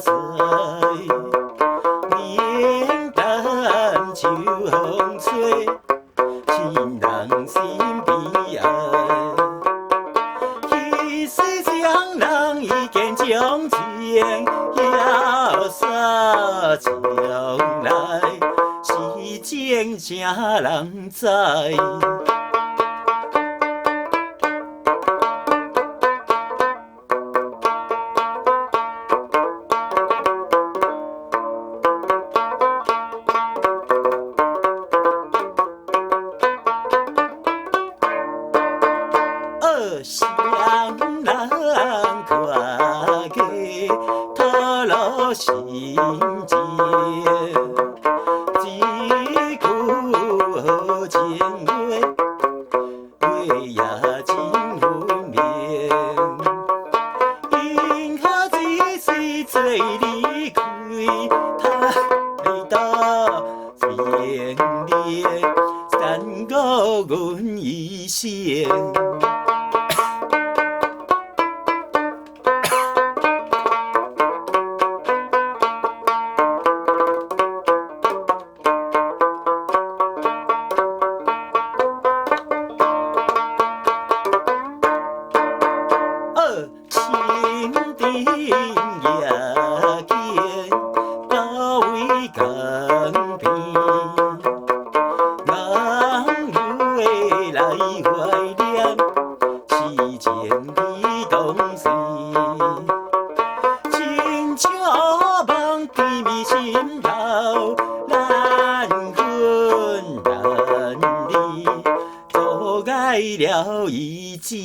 水，脸蛋秋风吹，亲人心悲哀。彼世上人已经将情要撒将来，是情啥人知？双人看计，吐露心情，一句好情话，话也真分明。因何只是做离开，太多绵绵，耽误阮一生。情定也见到位江边，人回来怀念，痴情你当时，亲像梦甜蜜心头，难分难离，阻碍了意志。